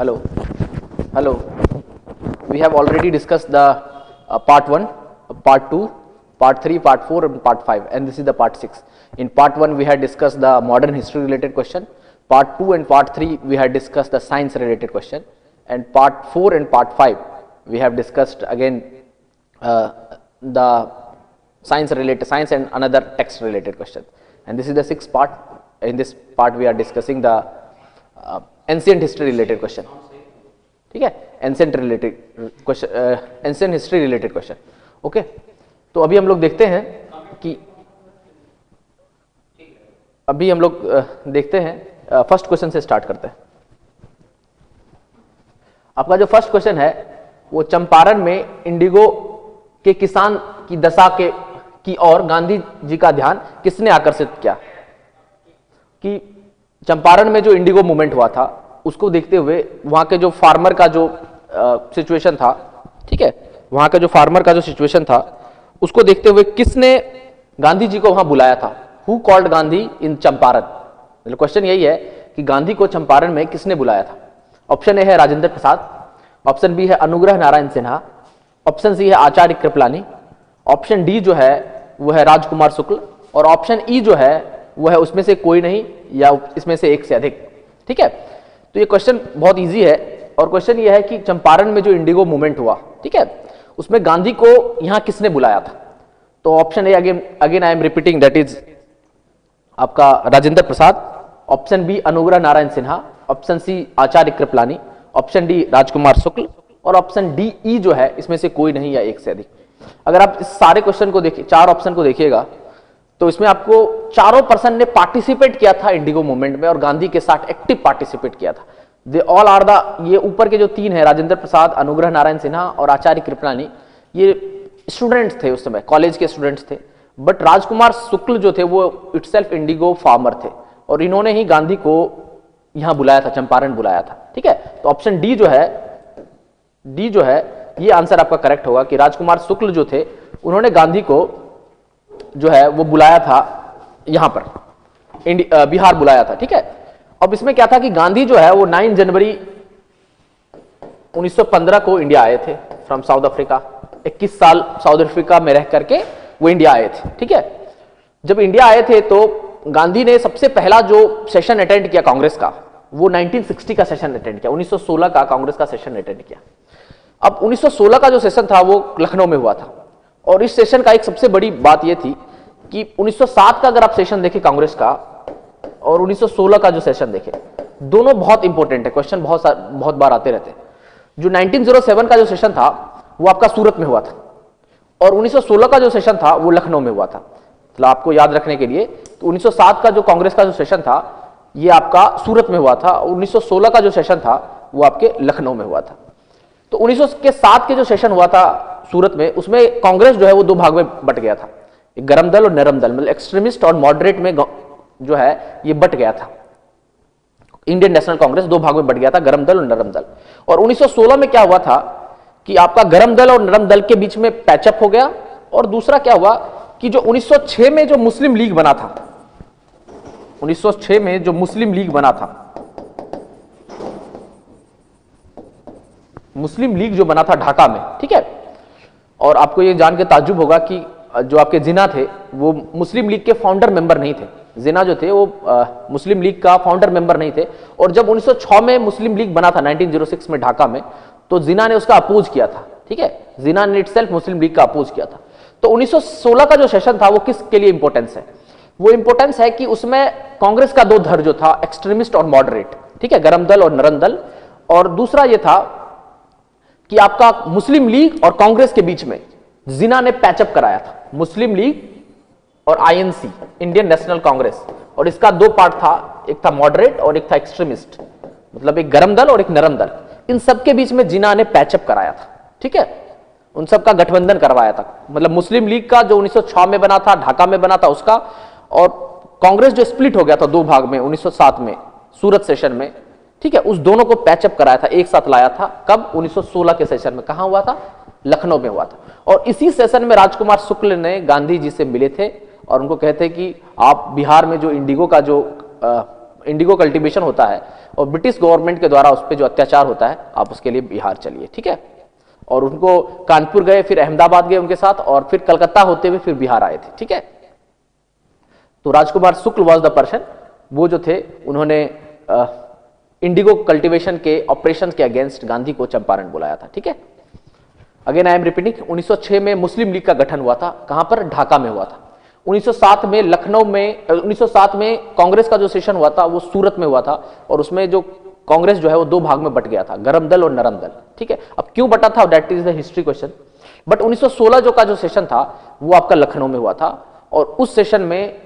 Hello. Hello. We have already discussed the part 1, part 2, part 3, part 4 and part 5, and this is the part 6. In part 1 we had discussed the modern history related question. Part 2 and part 3 we had discussed the science related question, and part 4 and part 5 we have discussed again the science and another text related question. And this is the 6th part. In this part we are discussing the ancient history related question. ठीक है, ancient history related question. Okay, तो अभी हम लोग देखते हैं कि first question से स्टार्ट करते हैं. आपका जो फर्स्ट क्वेश्चन है वो चंपारण में इंडिगो के किसान की दशा की ओर गांधी जी का ध्यान किसने आकर्षित किया. कि चंपारण में जो इंडिगो मूवमेंट हुआ था उसको देखते हुए वहां के जो फार्मर का जो सिचुएशन था, ठीक है, वहां का जो फार्मर का जो सिचुएशन था उसको देखते हुए किसने गांधी जी को वहां बुलाया था. हु कॉल्ड गांधी इन चंपारण. मतलब क्वेश्चन यही है कि गांधी को चंपारण में किसने बुलाया था. ऑप्शन ए है राजेंद्र प्रसाद, ऑप्शन बी है अनुग्रह नारायण सिन्हा, ऑप्शन सी है आचार्य कृपलानी, ऑप्शन डी जो है वो है राजकुमार शुक्ल, और ऑप्शन ई जो है वो है उसमें से कोई नहीं या इसमें से एक से अधिक. ठीक है, तो ये क्वेश्चन बहुत इजी है, और क्वेश्चन ये है कि चंपारण में जो इंडिगो मूवमेंट हुआ, ठीक है, उसमें गांधी को यहां किसने बुलाया था. तो option A again I am repeating, that is आपका Rajendra Prasad, option B Anugrah Narayan Sinha, option C Acharya Kripalani, option D राजकुमार शुक्ल, और ऑप्शन डी ई जो है इसमें से कोई नहीं या एक से अधिक. अगर आप इस सारे क्वेश्चन को देखिए, 4 ऑप्शन को देखिएगा, तो इसमें आपको चारों पर्सन ने पार्टिसिपेट किया था इंडिगो मूवमेंट में और गांधी के साथ एक्टिव पार्टिसिपेट किया था. दे ऑल आर द, ये ऊपर के जो 3 है राजेंद्र प्रसाद, अनुग्रह नारायण सिन्हा और आचार्य कृपलानी, ये स्टूडेंट्स थे, उस समय कॉलेज के स्टूडेंट्स थे. बट राजकुमार शुक्ल जो थे वो इटसेल्फ इंडिगो फार्मर थे, और इन्होंने ही गांधी को यहां बुलाया था, चंपारण बुलाया था. ठीक है, तो ऑप्शन डी जो है ये आंसर आपका करेक्ट होगा कि राजकुमार शुक्ल जो थे उन्होंने गांधी को जो है वो बुलाया था यहां पर बिहार बुलाया था. ठीक है, अब इसमें क्या था कि गांधी जो है वो 9 जनवरी 1915 को इंडिया आए थे फ्रॉम साउथ अफ्रीका. 21 साल साउथ अफ्रीका में रह करके वो इंडिया आए थे. ठीक है, जब इंडिया आए थे तो गांधी ने सबसे पहला जो सेशन अटेंड किया कांग्रेस का वो 1960 का सेशन अटेंड किया. 1916 का कांग्रेस का सेशन अटेंड किया. अब 1916 का जो सेशन था वो लखनऊ में हुआ था, और इस सेशन का एक सबसे बड़ी बात यह थी कि 1907 का अगर आप सेशन देखें कांग्रेस का और 1916 का जो सेशन देखें, दोनों बहुत इंपॉर्टेंट है. क्वेश्चन बहुत बार आते रहते हैं. जो 1907 का जो सेशन था वो आपका सूरत में हुआ था, और 1916 का जो सेशन था वो लखनऊ में हुआ था. मतलब आपको याद रखने के लिए, तो 1907 का जो कांग्रेस का जो सेशन था ये आपका सूरत में हुआ था, 1916 का जो सेशन था वो आपके लखनऊ में हुआ था. तो 1907 के जो सेशन हुआ था सूरत में, उसमें कांग्रेस जो है वो 2 भाग में बट गया था, एक गरम दल और नरम दल, मतलब एक्सट्रीमिस्ट और मॉडरेट में जो है ये बट गया था. इंडियन नेशनल कांग्रेस 2 भाग में बट गया था, गरम दल और नरम दल. और 1916 में क्या हुआ था कि आपका गरम दल और नरम दल के बीच में पैचअप हो गया. और दूसरा क्या हुआ कि जो 1906 में जो मुस्लिम लीग बना था, 1906 में जो मुस्लिम लीग बना था, मुस्लिम लीग जो बना था ढाका में, ठीक है, और आपको ये जान के ताज्जुब होगा कि जो आपके जिन्ना थे वो मुस्लिम लीग के फाउंडर मेंबर नहीं थे. जिन्ना जो थे वो मुस्लिम लीग का फाउंडर मेंबर नहीं थे. और जब 1906 में मुस्लिम लीग बना था 1906 में ढाका में, तो जिन्ना ने उसका अपोज किया था. ठीक है, जिन्ना ने इटसेल्फ मुस्लिम लीग का अपोज किया था. तो 1916 का जो सेशन था वो किसके लिए इंपॉर्टेंस है? वो इंपॉर्टेंस है कि उसमें कांग्रेस का 2 धड़ जो था, एक्सट्रीमिस्ट और मॉडरेट, ठीक है, गरम दल और नरम दल, और दूसरा ये था कि आपका मुस्लिम लीग और कांग्रेस के बीच में जिन्ना ने पैचअप कराया था, मुस्लिम लीग और आईएनसी, इंडियन नेशनल कांग्रेस, और इसका 2 पार्ट था, एक था मॉडरेट और एक था एक्सट्रीमिस्ट, मतलब एक गरम दल और एक नरम दल. इन सबके बीच में जिन्ना ने पैचअप कराया था. ठीक है, उन सबका गठबंधन करवाया था. मतलब मुस्लिम लीग का जो 1906 में बना था, ढाका में बना था उसका, और कांग्रेस जो स्प्लिट हो गया था 2 भाग में 1907 में सूरत सेशन में, ठीक है, उस दोनों को पैचअप कराया था, एक साथ लाया था. कब? 1916 के सेशन में. कहां हुआ था? लखनऊ में हुआ था. और इसी सेशन में राजकुमार शुक्ल ने गांधी जी से मिले थे और उनको कहते कि आप बिहार में जो इंडिगो का जो इंडिगो कल्टीवेशन होता है और ब्रिटिश गवर्नमेंट के द्वारा उस पर जो अत्याचार होता है, आप उसके लिए बिहार चलिए, ठीक है। और उनको कानपुर गए, फिर अहमदाबाद गए उनके साथ, और फिर कलकत्ता होते हुए फिर बिहार आए थे, ठीक है। तो राजकुमार शुक्ल वॉज द पर्सन, वो जो थे उन्होंने इंडिगो कल्टीवेशन के ऑपरेशन के अगेंस्ट गांधी को चंपारण बुलाया था, ठीक है। अगेन आई एम रिपीटिंग, 1906 में मुस्लिम लीग का गठन हुआ था, कहां पर? ढाका में हुआ था। 1907 में लखनऊ में 1907 में कांग्रेस का जो सेशन हुआ था वो सूरत में हुआ था, और उसमें जो कांग्रेस जो है वो दो भाग में बट गया था, गरम दल और नरम दल, ठीक है। अब क्यों बटा था, that is the history question. But 1916 जो का जो सेशन था वो आपका लखनऊ में हुआ था, और उस सेशन में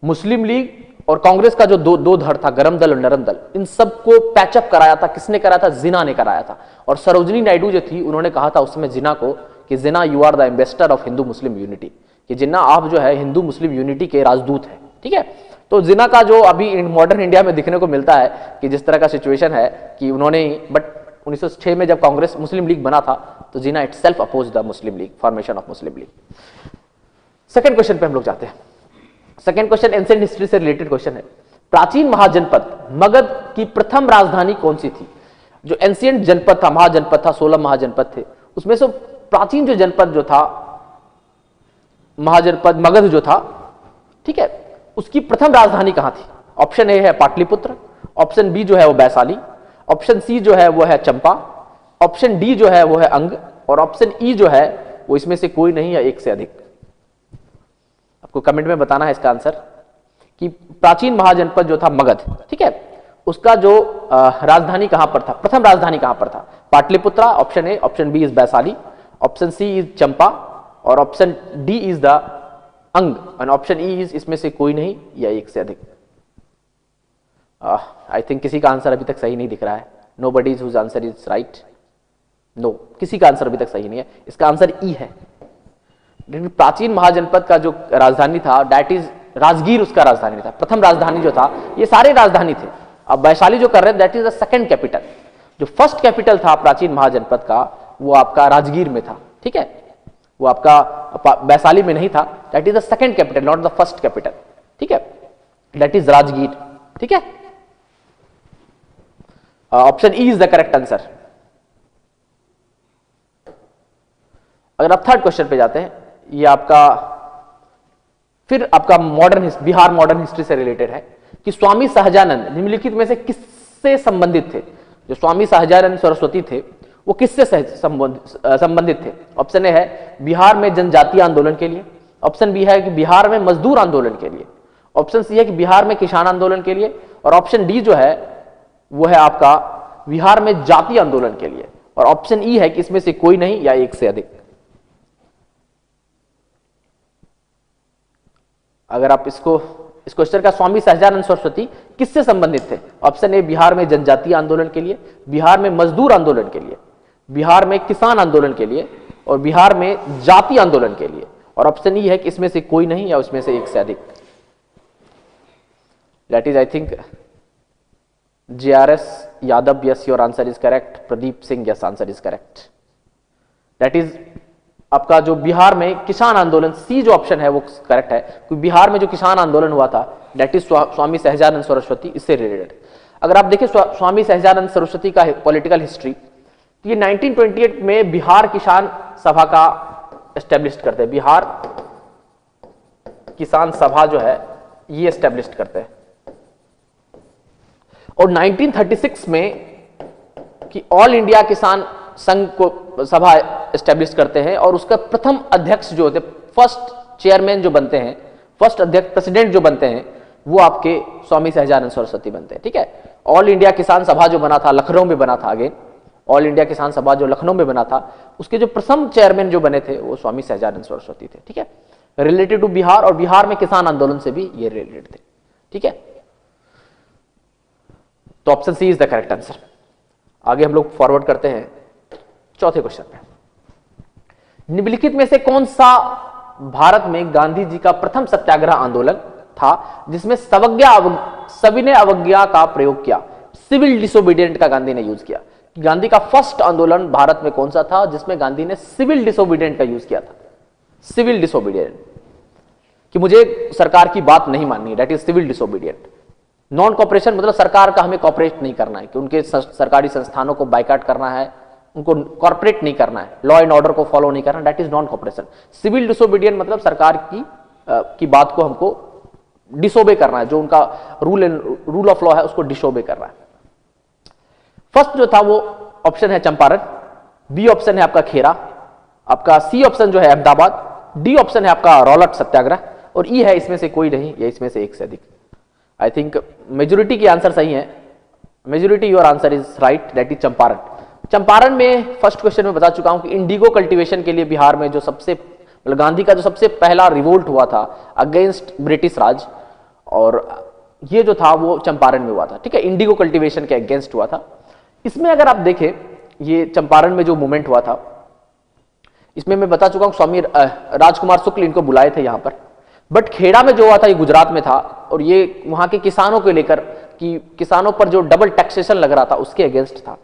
मुस्लिम लीग और कांग्रेस का जो दो धड़ था, गरम दल और नरम दल, इन सबको पैचअप कराया था। किसने कराया था? जिन्ना ने कराया था। और सरोजनी नायडू जो थी उन्होंने कहा था उस समय जिन्ना को कि Jinnah you are the ambassador of Hindu Muslim unity, कि जिन्ना आप जो है हिंदू मुस्लिम यूनिटी के राजदूत हैं, ठीक है। तो जिन्ना का जो अभी मॉडर्न इंडिया में दिखने को मिलता है कि जिस तरह का सिचुएशन है कि उन्होंने, बट 1906 में जब कांग्रेस मुस्लिम लीग बना था तो Jinnah itself oppose the Muslim League, formation of Muslim League. Second question पे हम लोग जाते हैं। सेकंड क्वेश्चन एंशिएंट हिस्ट्री से रिलेटेड क्वेश्चन है। प्राचीन महाजनपद मगध की प्रथम राजधानी कौन सी थी? जो एंशिएंट जनपद था, महाजनपद था, 16 महाजनपद थे, उसमें से प्राचीन जो जनपद जो था, महाजनपद मगध जो था, ठीक है, उसकी प्रथम राजधानी कहां थी? ऑप्शन ए है पाटलिपुत्र, ऑप्शन बी जो है वो वैशाली, ऑप्शन सी जो है वो है चंपा, ऑप्शन डी जो है वो है अंग, और ऑप्शन ई जो है वो इसमें से कोई नहीं है, एक से अधिक। आपको कमेंट में बताना है इसका आंसर कि प्राचीन महाजनपद जो था मगध, ठीक है, उसका जो राजधानी कहां पर था, प्रथम राजधानी कहां पर था? Pataliputra, option A, option B is Vaishali, option C is Champa, और option D is the Anga, and option E is इसमें से कोई नहीं या एक से अधिक। आई थिंक किसी का आंसर अभी तक सही नहीं दिख रहा है। Nobody whose answer is right. No, किसी का आंसर अभी तक सही नहीं है। इसका आंसर ई है। प्राचीन महाजनपद का जो राजधानी था, दैट इज राजगीर, उसका राजधानी था। प्रथम राजधानी जो था, ये सारे राजधानी थे। अब वैशाली जो कर रहे हैं that is the second capital. जो फर्स्ट कैपिटल था प्राचीन महाजनपद का वो आपका राजगीर में था, ठीक है, वो आपका वैशाली में नहीं था। That is the second capital, not the first capital, ठीक है, दैट इज राजगीर, ठीक है। Option E is the correct answer. अगर आप थर्ड क्वेश्चन पे जाते हैं, ये आपका फिर आपका बिहार मॉडर्न हिस्ट्री से रिलेटेड है कि स्वामी सहजानंद निम्नलिखित में से किससे संबंधित थे? जो स्वामी सहजानंद सरस्वती थे वो किससे संबंधित थे? ऑप्शन ए है बिहार में जनजातीय आंदोलन के लिए, ऑप्शन बी है कि बिहार में मजदूर आंदोलन के लिए, ऑप्शन सी है कि बिहार में किसान आंदोलन के लिए, और ऑप्शन डी जो है वो है आपका बिहार में जातीय आंदोलन के लिए, और ऑप्शन ई है कि इसमें से कोई नहीं या एक से अधिक। अगर आप इस क्वेश्चन का स्वामी सहजानंद सरस्वती किससे संबंधित थे? ऑप्शन ए बिहार में जनजातीय आंदोलन के लिए, बिहार में मजदूर आंदोलन के लिए, बिहार में किसान आंदोलन के लिए, और बिहार में जातीय आंदोलन के लिए, और ऑप्शन ई है कि इसमें से कोई नहीं या उसमें से एक से अधिक। That is I think JRS Yadav, yes your answer is correct. Pradeep Singh, yes answer is correct. That is आपका जो बिहार में किसान आंदोलन, सी जो ऑप्शन है वो करेक्ट है, क्योंकि बिहार में जो किसान आंदोलन हुआ था दैट इज स्वामी सहजानंद सरस्वती, इससे रिलेटेड। अगर आप देखें स्वामी सहजानंद सरस्वती का पॉलिटिकल हिस्ट्री, तो ये 1928 में बिहार किसान सभा का एस्टेब्लिश करते हैं। बिहार किसान सभा जो है ये एस्टेब्लिश करते हैं, और 1936 में कि ऑल इंडिया किसान संघ को सभा एस्टेब्लिश करते हैं, और उसका प्रथम अध्यक्ष जो होते, फर्स्ट चेयरमैन जो बनते हैं, फर्स्ट अध्यक्ष प्रेसिडेंट जो बनते हैं, वो आपके स्वामी सहजानंद सरस्वती बनते हैं, ठीक है। ऑल इंडिया किसान सभा जो बना था लखनऊ में बना था, अगेन ऑल इंडिया किसान सभा जो लखनऊ में बना था, उसके जो प्रथम चेयरमैन जो बने थे वो स्वामी सहजानंद सरस्वती थे, ठीक है। रिलेटेड टू बिहार, और बिहार में किसान आंदोलन से भी ये रिलेटेड थे, ठीक है। तो option C is the correct answer. आगे हम लोग फॉरवर्ड करते हैं चौथे क्वेश्चन में। निम्नलिखित में से कौन सा भारत में गांधी जी का प्रथम सत्याग्रह आंदोलन था जिसमें सविनय अवज्ञा का प्रयोग किया? सिविल डिसोबीडियंट का गांधी ने यूज किया। गांधी का फर्स्ट आंदोलन भारत में कौन सा था जिसमें गांधी ने सिविल डिसोबीडियंट का यूज किया था? सिविल डिसोबीडियंट, कि मुझे सरकार की बात नहीं माननी, that is civil disobedient. Non cooperation मतलब सरकार का हमें कॉपरेट नहीं करना है, कि उनके सरकारी संस्थानों को बाइकाट करना है, उनको कॉर्पोरेट नहीं करना है, लॉ एंड ऑर्डर को फॉलो नहीं करना, that is non cooperation. Civil disobedient मतलब सरकार की बात को हमको डिसोबे करना है, जो उनका रूल ऑफ लॉ है उसको डिसोबे करना है। फर्स्ट जो था वो ऑप्शन है चंपारण, बी ऑप्शन है आपका खेरा, आपका सी ऑप्शन जो है अहमदाबाद, डी ऑप्शन है आपका रॉलट सत्याग्रह, और ई है इसमें से कोई नहीं या इसमें से एक से अधिक। आई थिंक मेजोरिटी के आंसर सही है, majority your answer is right, that is Champaran. Champaran में फर्स्ट क्वेश्चन में बता चुका हूं कि इंडिगो कल्टीवेशन के लिए बिहार में जो सबसे मतलब गांधी का जो सबसे पहला रिवोल्ट हुआ था अगेंस्ट ब्रिटिश राज, और ये जो था वो चंपारण में हुआ था, ठीक है, इंडिगो कल्टीवेशन के अगेंस्ट हुआ था। इसमें अगर आप देखें ये चंपारण में जो मूवमेंट हुआ था, इसमें मैं बता चुका हूं स्वामी राजकुमार शुक्ल इनको बुलाए थे यहां पर, बट खेड़ा में जो हुआ था ये गुजरात में था, और ये वहां के किसानों को लेकर कि किसानों पर जो डबल टैक्सेशन लग रहा था उसके अगेंस्ट था।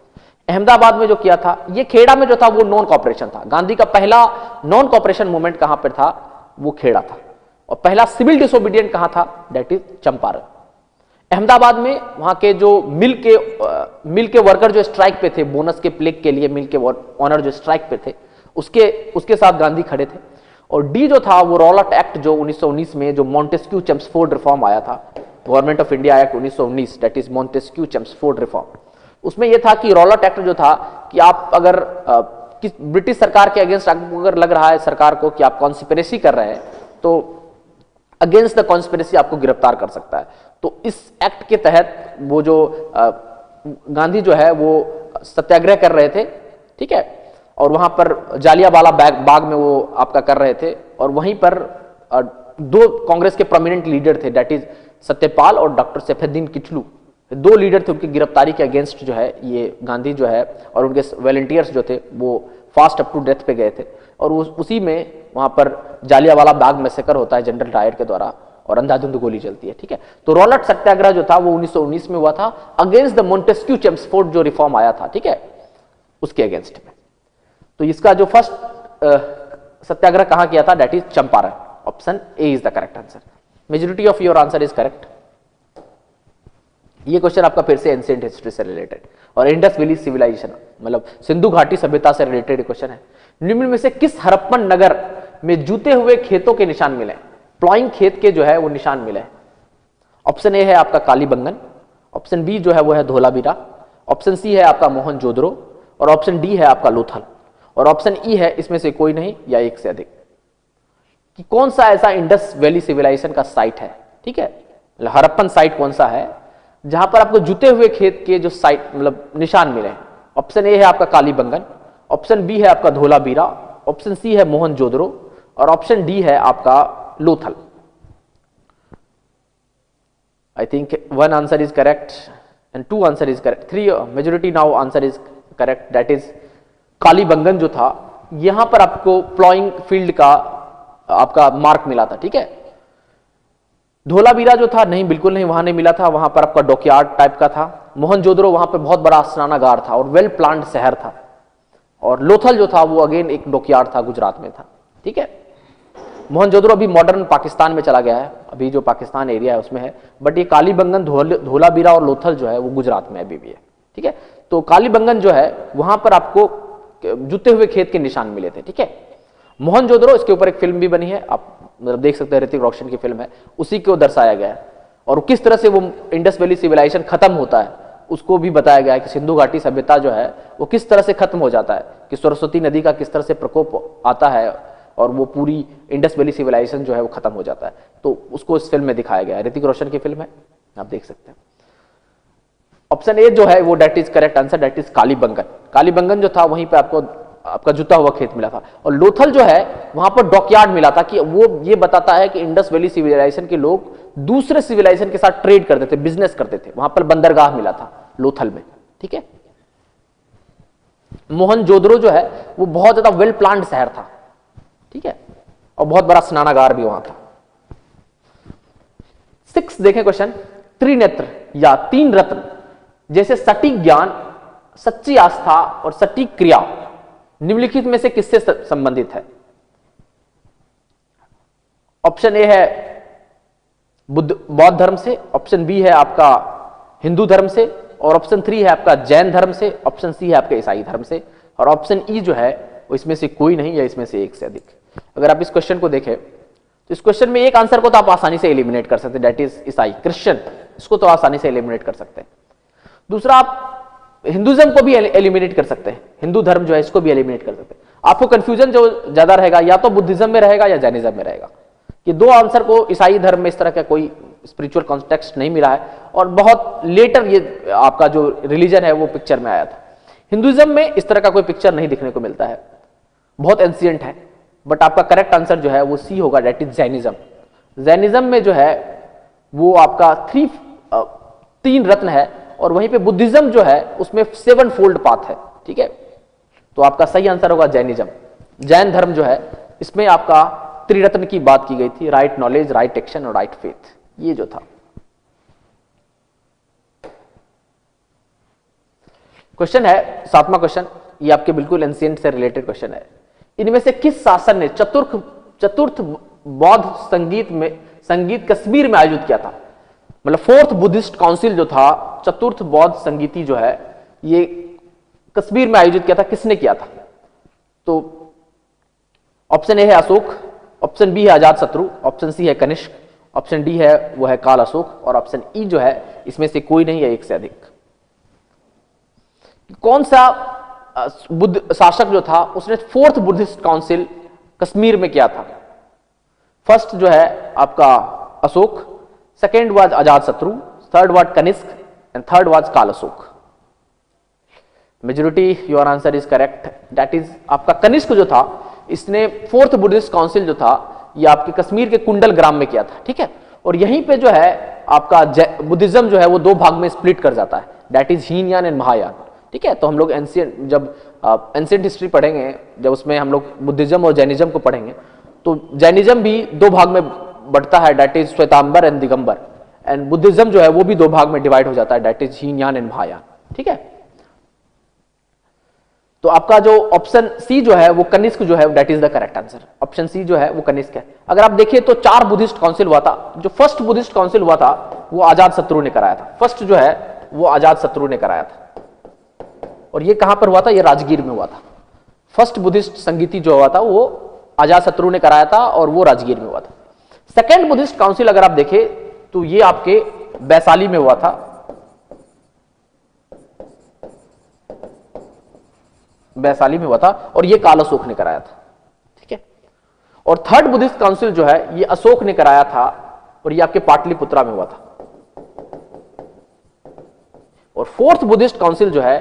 अहमदाबाद में जो किया था, ये खेड़ा में जो था वो नॉन कॉपरेशन था। गांधी का पहला नॉन कॉपरेशन मूवमेंट कहां पर था, वो खेड़ा था, और पहला सिविल डिसोबीडियंट कहां था, दैट इज चंपारण। अहमदाबाद में वहां के जो मिल के वर्कर जो स्ट्राइक पे थे, बोनस के प्लेग के लिए मिल के ऑनर जो स्ट्राइक पे थे, उसके साथ गांधी खड़े थे। और डी जो था वो रॉलट एक्ट जो 1919 में जो मॉन्टेस्क्यू चेम्सफोर्ड रिफॉर्म आया था, government of India act 1919, that is Montesquieu Chelmsford reform. उसमें यह था कि रॉलट एक्ट जो था कि आप अगर ब्रिटिश सरकार के अगेंस्ट अगर लग रहा है सरकार को कि आप कॉन्स्पिरेसी कर रहे हैं, तो अगेंस्ट द कॉन्स्पिरेसी आपको गिरफ्तार कर सकता है। तो इस एक्ट के तहत वो जो गांधी जो है वो सत्याग्रह कर रहे थे, ठीक है, और वहां पर जालियांवाला बाग में वो आपका कर रहे थे, और वहीं पर दो कांग्रेस के प्रोमिनेंट लीडर थे, दैट इज सत्यपाल और डॉक्टर सैफुद्दीन किचलू, दो लीडर थे, उनकी गिरफ्तारी के अगेंस्ट जो है ये गांधी जो है और उनके वॉलंटियर्स जो थे वो फास्ट अप टू डेथ पे गए थे, और उसी में वहां पर जालियांवाला बाग मैसेकर होता है जनरल डायर के द्वारा, और अंधाधुंध गोली चलती है, ठीक है। तो रॉलट सत्याग्रह जो था वो 1919 में हुआ था अगेंस्ट द मॉन्टेस्क्यू चेम्सफोर्ड जो रिफॉर्म आया था, ठीक है, उसके अगेंस्ट में। तो इसका जो फर्स्ट सत्याग्रह कहां किया था, that is Champaran, option A is the correct answer. Majority of your answer is correct. ये क्वेश्चन आपका फिर से एंशिएंट हिस्ट्री से रिलेटेड और इंडस वैली सिविलाइजेशन मतलब सिंधु घाटी सभ्यता से रिलेटेड क्वेश्चन है। निम्न में से किस हड़प्पन नगर में जूते हुए खेतों के निशान मिले, प्लॉइंग खेत के जो है वो निशान मिले? ऑप्शन ए है आपका कालीबंगन, ऑप्शन बी जो है वो है धोलावीरा, ऑप्शन सी है आपका मोहनजोदड़ो, और ऑप्शन डी है आपका लोथल, और ऑप्शन ई है इसमें से कोई नहीं या एक से अधिक। कि कौन सा ऐसा इंडस वैली सिविलाइजेशन का साइट है, ठीक है, हड़प्पन साइट कौन सा है जहां पर आपको जुते हुए खेत के जो साइट मतलब निशान मिले? ऑप्शन ए है आपका कालीबंगन, ऑप्शन बी है आपका धोलावीरा, ऑप्शन सी है मोहनजोदड़ो, और ऑप्शन डी है आपका Lothal. I think one answer is correct and two answer is correct, three majority now answer is correct, that is Kalibangan जो था यहां पर आपको प्लॉइंग फील्ड का आपका मार्क मिला था, ठीक है। धोलावीरा जो था नहीं, बिल्कुल नहीं, वहां नहीं मिला था, वहां पर आपका डॉकयार्ड टाइप का था। मोहनजोदड़ो वहां पर बहुत बड़ा स्नानागार था और वेल प्लान्ड शहर था, और लोथल जो था वो अगेन एक डॉकयार्ड था, गुजरात में था, ठीक है। मोहनजोदड़ो अभी मॉडर्न पाकिस्तान में चला गया है, अभी जो पाकिस्तान एरिया है उसमें है, बट ये कालीबंगन, धोलावीरा और लोथल जो है वो गुजरात में अभी भी है, ठीक है। तो कालीबंगन जो है वहां पर आपको जुते हुए खेत के निशान मिले थे, ठीक है। मोहनजोदड़ो, इसके ऊपर एक फिल्म भी बनी है, आप मतलब देख सकते हैं, ऋतिक रोशन की फिल्म है, उसी को दर्शाया गया है, और किस तरह से वो इंडस वैली सिविलाइजेशन खत्म होता है उसको भी बताया गया है कि सिंधु घाटी सभ्यता जो है वो किस तरह से खत्म हो जाता है, कि सरस्वती नदी का किस तरह से प्रकोप आता है और वो पूरी इंडस वैली सिविलाइजेशन जो है वो खत्म हो जाता है। तो उसको इस फिल्म में दिखाया गया है, ऋतिक रोशन की फिल्म है, आप देख सकते हैं। ऑप्शन ए जो है वो that is correct answer, that is Kalibangan. Kalibangan जो था वहीं पे आपका जुता हुआ खेत मिला था, और लोथल जो है वहां पर डॉकयार्ड मिला था, कि वो ये बताता है कि इंडस वैली सिविलाइजेशन के लोग दूसरे सिविलाइजेशन के साथ ट्रेड करते थे, बिजनेस करते थे, वहां पर बंदरगाह मिला था लोथल में, ठीक है। मोहनजोदड़ो जो है वो बहुत ज्यादा वेल प्लान्ड शहर था, ठीक है, और बहुत बड़ा स्नानागार भी वहां था। 6 देखें क्वेश्चन, त्रिनेत्र या तीन रत्न जैसे सटीक ज्ञान, सच्ची आस्था और सटीक क्रिया निम्नलिखित में से किससे संबंधित है? ऑप्शन ए है बौद्ध धर्म से, ऑप्शन बी है आपका हिंदू धर्म से, और ऑप्शन 3 है आपका जैन धर्म से, ऑप्शन सी है आपका ईसाई धर्म से, और ऑप्शन ई जो है वो इसमें से कोई नहीं या इसमें से एक से अधिक। अगर आप इस क्वेश्चन को देखें तो इस क्वेश्चन में एक आंसर को तो आप आसानी से एलिमिनेट कर सकते हैं, दैट इज ईसाई, क्रिश्चियन, इसको तो आसानी से एलिमिनेट कर सकते हैं। दूसरा, आप हिंदुइज्म को भी एलिमिनेट कर सकते हैं, हिंदू धर्म जो है इसको भी एलिमिनेट कर सकते हैं। आपको कंफ्यूजन जो ज्यादा रहेगा या तो बुद्धिज्म में रहेगा या जैनिज्म में रहेगा। ये दो आंसर को ईसाई धर्म में इस तरह का कोई स्पिरिचुअल कॉन्टेक्स्ट नहीं मिला है, और बहुत लेटर ये आपका जो रिलीजन है वो पिक्चर में आया था। हिंदुइज्म में इस तरह का कोई पिक्चर नहीं दिखने को मिलता है, बहुत एंशिएंट है, बट आपका करेक्ट आंसर जो है वो सी होगा, दैट इज जैनिज्म। जैनिज्म में जो है वो आपका 3 रत्न है, और वहीं पे बुद्धिज्म जो है उसमें 7 फोल्ड पाथ है, ठीक है। तो आपका सही आंसर होगा जैनिज्म। जैन धर्म जो है इसमें आपका त्रिरत्न की बात की गई थी, राइट नॉलेज, राइट एक्शन और राइट फेथ, ये जो था। क्वेश्चन है 7वां क्वेश्चन, ये आपके बिल्कुल एंशिएंट से रिलेटेड क्वेश्चन है। इनमें से किस शासन ने चतुर्थ बौद्ध संगीत कश्मीर में आयोजित किया था? मतलब 4th बुद्धिस्ट काउंसिल जो था, चतुर्थ बौद्ध संगीति जो है ये कश्मीर में आयोजित किया था, किसने किया था? तो ऑप्शन ए है अशोक, ऑप्शन बी है अजात शत्रु, ऑप्शन सी है कनिष्क, ऑप्शन डी है वो है काल अशोक, और ऑप्शन ई जो है इसमें से कोई नहीं या एक से अधिक। कौन सा बुद्ध शासक जो था उसने 4th बुद्धिस्ट काउंसिल कश्मीर में किया था? फर्स्ट जो है आपका Ashok, second was Ajatashatru, third was Kanishka and third was Kalashoka. Majority your answer is correct, that is आपका कनिष्क जो था इसने 4th बुद्धिस्ट काउंसिल जो था ये आपके कश्मीर के कुंडल ग्राम में किया था, ठीक है। और यहीं पे जो है आपका बुद्धिज्म जो है वो 2 भाग में स्प्लिट कर जाता है, that is Hinayana and Mahayana, ठीक है। तो हम लोग एंशिएंट हिस्ट्री पढ़ेंगे, जब उसमें हम लोग बुद्धिज्म और जैनिज्म को पढ़ेंगे, तो जैनिज्म भी 2 भाग में बढ़ता है, that is Shwetambar and Digambar, and buddhism जो है वो भी 2 भाग में डिवाइड हो जाता है, that is Hinayana and Mahayana, ठीक है। तो आपका जो ऑप्शन सी जो है वो कनिष्क जो है that is the correct answer, option C जो है वो कनिष्क है। अगर आप देखिए तो 4 बुद्धिस्ट काउंसिल हुआ था, जो फर्स्ट बुद्धिस्ट काउंसिल हुआ था वो अजात शत्रु ने कराया था, फर्स्ट जो है वो अजात शत्रु ने कराया था, और ये कहां पर हुआ था? ये राजगीर में हुआ था। फर्स्ट बुद्धिस्ट संगीति जो हुआ था वो अजात शत्रु ने कराया था और वो राजगीर में हुआ था। सेकेंड बुद्धिस्ट काउंसिल अगर आप देखें तो ये आपके वैशाली में हुआ था, वैशाली में हुआ था, और ये काल अशोक ने कराया था, ठीक है। और थर्ड बुद्धिस्ट काउंसिल जो है ये अशोक ने कराया था, और ये आपके पाटलिपुत्रा में हुआ था। और 4th बुद्धिस्ट काउंसिल जो है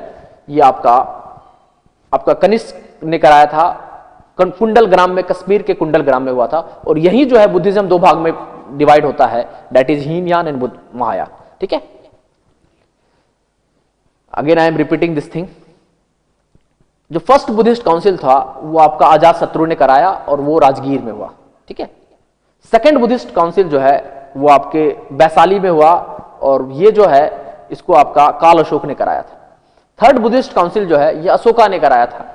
ये आपका कनिष्क ने कराया था, कुंडल ग्राम में, कश्मीर के कुंडल ग्राम में हुआ था, और यही जो है बुद्धिज्म 2 भाग में डिवाइड होता है, that is Hinayana and Mahayana, ठीक है। Again I am repeating this thing. जो फर्स्ट बुद्धिस्ट काउंसिल था वो आपका अजात शत्रु ने कराया और वो राजगीर में हुआ, ठीक है। सेकेंड बुद्धिस्ट काउंसिल जो है वो आपके वैशाली में हुआ, और ये जो है इसको आपका काल अशोक ने कराया था। थर्ड बुद्धिस्ट काउंसिल जो है ये अशोका ने कराया था,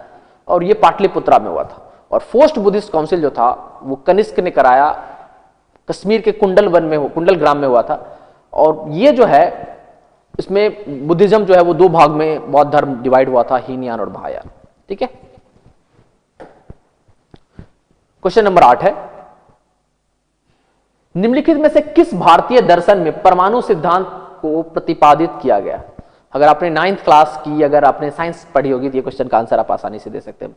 और ये पाटलिपुत्रा में हुआ था। और फोर्थ बुद्धिस्ट काउंसिल जो था वो कनिष्क ने कराया, कश्मीर के कुंडल ग्राम में हुआ था। और ये जो है इसमें बुद्धिज्म जो है वो 2 भाग में बौद्ध धर्म डिवाइड हुआ था, हीनयान और महायान, ठीक है। क्वेश्चन नंबर 8 है, निम्नलिखित में से किस भारतीय दर्शन में परमाणु सिद्धांत को प्रतिपादित किया गया? अगर आपने 9th क्लास की, अगर आपने साइंस पढ़ी होगी तो ये क्वेश्चन का आंसर आप आसानी से दे सकते हैं।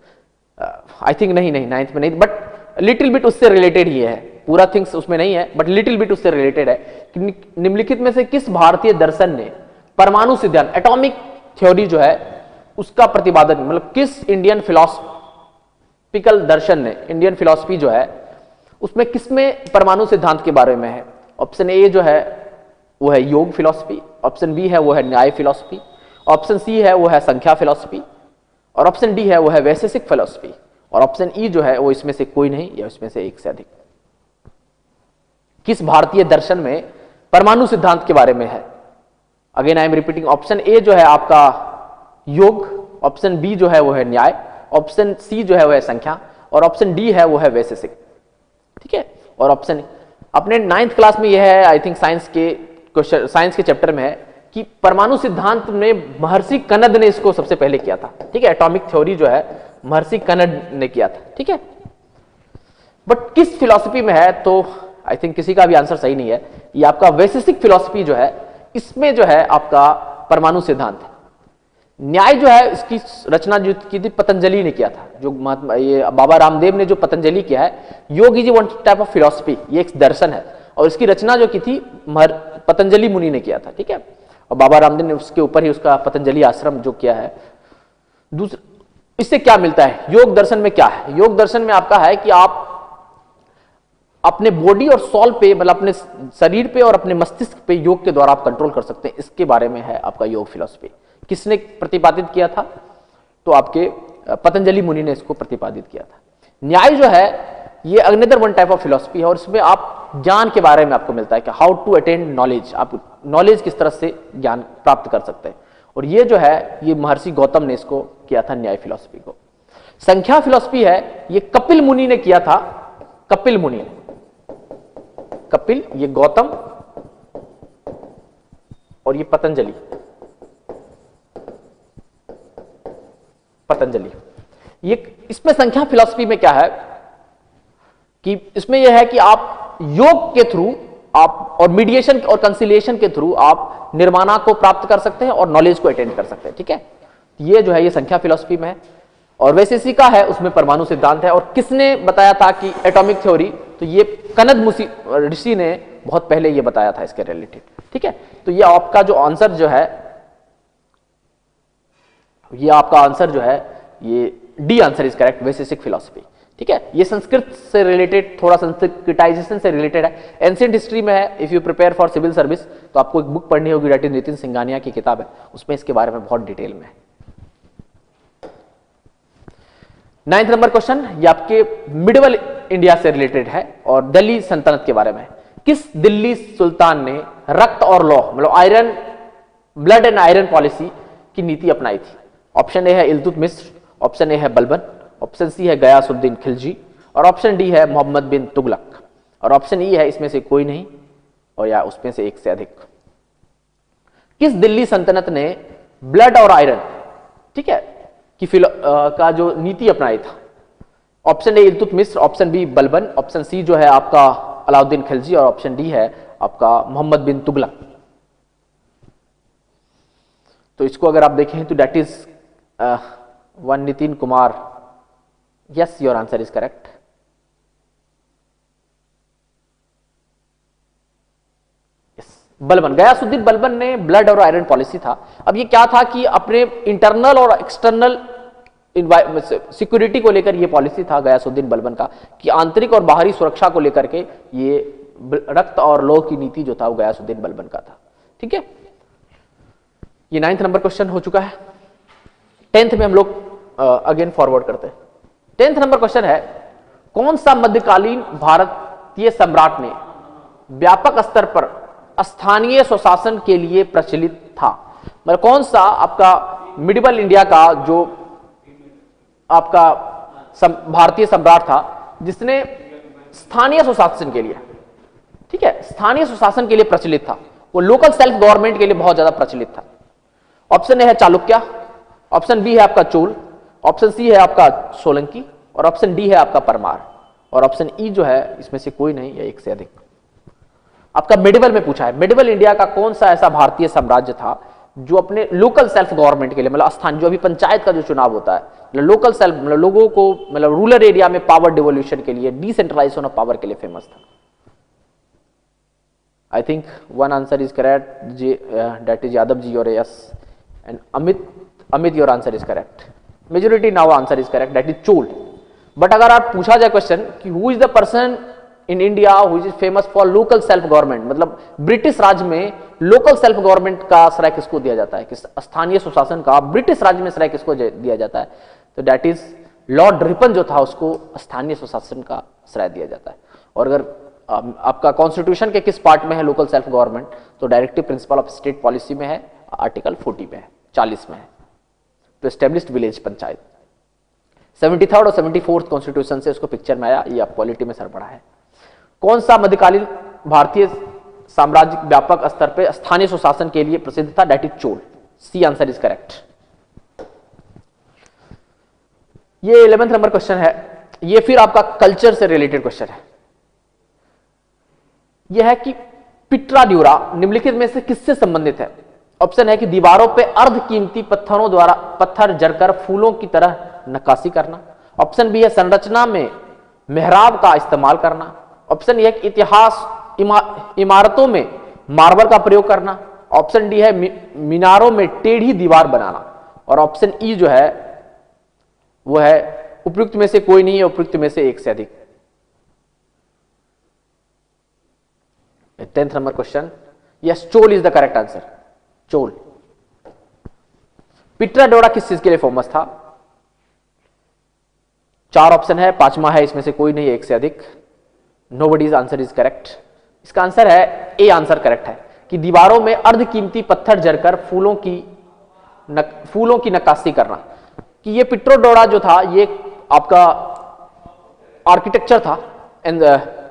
आई थिंक नहीं 9th में नहीं, बट लिटिल बिट उससे रिलेटेड ही है, पूरा थिंग्स उसमें नहीं है, बट लिटिल बिट उससे रिलेटेड है कि निम्नलिखित में से किस भारतीय दर्शन ने परमाणु सिद्धांत, एटॉमिक थ्योरी जो है उसका प्रतिपादन, मतलब किस इंडियन फिलोसफिकल दर्शन ने, इंडियन फिलोसफी जो है उसमें किसमें परमाणु सिद्धांत के बारे में है? ऑप्शन ए जो है वो है योग फिलोसफी, ऑप्शन बी है वो है न्याय फिलोसफी, ऑप्शन सी है वो है संख्या फिलोसफी, और ऑप्शन डी है वो है वैशेषिक फिलोसफी, और ऑप्शन ई जो है वो इसमें से कोई नहीं या इसमें से एक से अधिक। किस भारतीय दर्शन में परमाणु सिद्धांत के बारे में है? Again I am repeating, option A जो है आपका योग, ऑप्शन बी जो है वो है न्याय, ऑप्शन सी जो है वो है संख्या, और ऑप्शन डी है वो है वैशेषिक, ठीक है। और ऑप्शन अपने 9th क्लास में यह है, आई थिंक साइंस के क्वेश्चन, साइंस के चैप्टर में है कि परमाणु सिद्धांत में महर्षि कनद ने इसको सबसे पहले किया था। ठीक है, एटॉमिक थ्योरी जो है महर्षि कनद ने किया था। ठीक है, बट किस फिलॉसफी में है, तो आई थिंक किसी का भी आंसर सही नहीं है। ये आपका वैशेषिक फिलॉसफी जो है, इसमें जो है आपका परमाणु सिद्धांत है। न्याय जो है इसकी रचना जो की थी पतंजलि ने किया था। जो महात्मा ये बाबा रामदेव ने जो पतंजलि किया है, योग is one type of philosophy, ये एक दर्शन है, और इसकी रचना जो की थी पतंजलि मुनि ने किया था। ठीक है, और बाबा रामदेव ने उसके ऊपर ही उसका पतंजलि आश्रम जो किया है। दूसरा, इससे क्या मिलता है, योग दर्शन में क्या है? योग दर्शन में आपका है कि आप अपने बॉडी और सोल पे, मतलब अपने शरीर पे और अपने मस्तिष्क पे योग के द्वारा आप कंट्रोल कर सकते हैं। इसके बारे में है आपका योग फिलॉसफी। किसने प्रतिपादित किया था? तो आपके पतंजलि मुनि ने इसको प्रतिपादित किया था। न्याय जो है ये another one type of philosophy है, और इसमें आप ज्ञान के बारे में आपको मिलता है कि हाउ टू अटेन नॉलेज, आप नॉलेज किस तरह से ज्ञान प्राप्त कर सकते हैं। और ये जो है ये महर्षि गौतम ने इसको किया था, न्याय फिलॉसफी को। संख्या फिलॉसफी है, ये कपिल मुनि ने किया था। कपिल मुनि ने, कपिल, ये गौतम और ये पतंजलि, पतंजलि। ये इसमें संख्या फिलॉसफी में क्या है कि इसमें यह है कि आप योग के थ्रू आप और मीडिएशन और कंसिलिएशन के थ्रू आप निर्माणा को प्राप्त कर सकते हैं और नॉलेज को अटेंड कर सकते हैं। ठीक है, ये जो है ये संख्या फिलॉसफी में है। और वैशेषिकी का है, उसमें परमाणु सिद्धांत है। और किसने बताया था कि एटॉमिक थ्योरी? तो ये कनद ऋषि ने बहुत पहले ये बताया था इसके रिलेटेड। ठीक है, तो ये आपका जो आंसर जो है, ये आपका आंसर जो है ये D answer is correct, Vaisheshika philosophy. ठीक है, ये संस्कृत से रिलेटेड, थोड़ा संस्कृताइजेशन से रिलेटेड है, एंशिएंट हिस्ट्री में है। If you prepare for civil service तो आपको एक बुक पढ़नी होगी, दैट इज नितिन सिंघानिया की किताब है, उसमें इसके बारे में बहुत डिटेल में है। 9th नंबर क्वेश्चन, ये आपके मिडिवल इंडिया से रिलेटेड है और दिल्ली सल्तनत के बारे में। किस दिल्ली सुल्तान ने रक्त और लौह, मतलब iron, blood and iron policy की नीति अपनाई थी? ऑप्शन ए है इल्तुतमिश, ऑप्शन ए है बलबन, ऑप्शन सी है गयासुद्दीन खिलजी, और ऑप्शन डी है मोहम्मद बिन तुगलक, और ऑप्शन ई है इसमें से कोई नहीं, और या उसमें से एक से अधिक। किस दिल्ली सल्तनत ने ब्लड और आयरन, ठीक है, की का जो नीति अपनाई था? Option A Iltutmish, option B Balban, option C जो है आपका अलाउद्दीन खिलजी, और ऑप्शन डी है आपका मोहम्मद बिन तुगलक। तो इसको अगर आप देखें तो that is one Nitin Kumar, yes your answer is correct. Balban, Ghiyasuddin Balban ने ब्लड और आयरन पॉलिसी था। अब ये क्या था कि अपने इंटरनल और एक्सटर्नल सिक्योरिटी को लेकर ये पॉलिसी था गयासुद्दीन बलबन का, कि आंतरिक और बाहरी सुरक्षा को लेकर के ये रक्त और लौह की नीति जो था वो गयासुद्दीन बलबन का था। ठीक है, ये 9th नंबर क्वेश्चन हो चुका है। 10th में हम लोग अगेन फॉरवर्ड करते हैं। 10th नंबर क्वेश्चन है, कौन सा मध्यकालीन भारतीय सम्राट ने व्यापक स्तर पर स्थानीय स्वशासन के लिए प्रचलित था? मतलब कौन सा आपका मिडिवल इंडिया का जो आपका भारतीय सम्राट था जिसने स्थानीय स्वशासन के लिए, ठीक है, स्थानीय स्वशासन के लिए प्रचलित था, वो लोकल सेल्फ गवर्नमेंट के लिए बहुत ज्यादा प्रचलित था? ऑप्शन ए है चालुक्य, ऑप्शन बी है आपका चोल, ऑप्शन सी है आपका सोलंकी, और ऑप्शन डी है आपका परमार, और ऑप्शन ई जो है इसमें से कोई नहीं या एक से अधिक। आपका मिडिवल में पूछा है, मिडिवल इंडिया का कौन सा ऐसा भारतीय साम्राज्य था जो अपने लोकल सेल्फ गवर्नमेंट के लिए, मतलब स्थान, जो अभी पंचायत का जो चुनाव होता है, मतलब लोकल सेल्फ, मतलब लोगों को, मतलब रूरल एरिया में पावर डिवोल्यूशन के लिए, डिसेंट्रलाइजेशन ऑफ पावर के लिए फेमस था? I think one answer is correct, that is Yadav ji और yes, and Amit your answer is correct. Majority now answer is correct, that is Chola. But अगर आप पूछा जाए क्वेश्चन कि who is the person in India who is famous for local self government, मतलब British Raj में local self government का श्रेय किसको दिया जाता है, किस स्थानीय सुशासन का ब्रिटिश राज में श्रेय किसको दिया जाता है? तो दैट इज लॉर्ड रिपन जो था, उसको स्थानीय सुशासन का श्रेय दिया जाता है। और अगर आपका कॉन्स्टिट्यूशन के किस पार्ट में है लोकल सेल्फ गवर्नमेंट, तो directive principle of state policy में है, आर्टिकल 40 में है, 40 में है। तो एस्टेब्लिश्ड विलेज पंचायत 73rd और 74th कॉन्स्टिट्यूशन से उसको पिक्चर में आया, ये आप पॉलिटी में सर पढ़ा है। कौन सा मध्यकालीन भारतीय साम्राज्य व्यापक स्तर पे स्थानीय सुशासन के लिए प्रसिद्ध था? That is Chola. C answer is correct. ये 11th नंबर क्वेश्चन है। ये फिर आपका कल्चर से रिलेटेड क्वेश्चन है। यह है कि पिट्रा ड्यूरा निम्नलिखित में से किससे संबंधित है? ऑप्शन है कि दीवारों पे अर्धकीमती पत्थरों द्वारा पत्थर जड़कर फूलों की तरह नक्काशी करना। ऑप्शन बी है संरचना में मेहराब का इस्तेमाल करना। ऑप्शन ए है कि इमारतों में मार्बल का प्रयोग करना। ऑप्शन डी है मीनारों में टेढ़ी दीवार बनाना। और ऑप्शन ई जो है वो है उपयुक्त में से कोई नहीं है, उपयुक्त में से एक से अधिक। 10th number question, yes Chola is the correct answer. Chola. Pietra dura किस चीज के लिए फेमस था? 4 ऑप्शन है, 5वां है इसमें से कोई नहीं, एक से अधिक। Nobody's answer is correct. इसका आंसर है ए आंसर करेक्ट है कि दीवारों में अर्धकीमती पत्थर जड़कर फूलों की नक्काशी करना। कि ये पिट्रोडोरा जो था ये आपका आर्किटेक्चर था,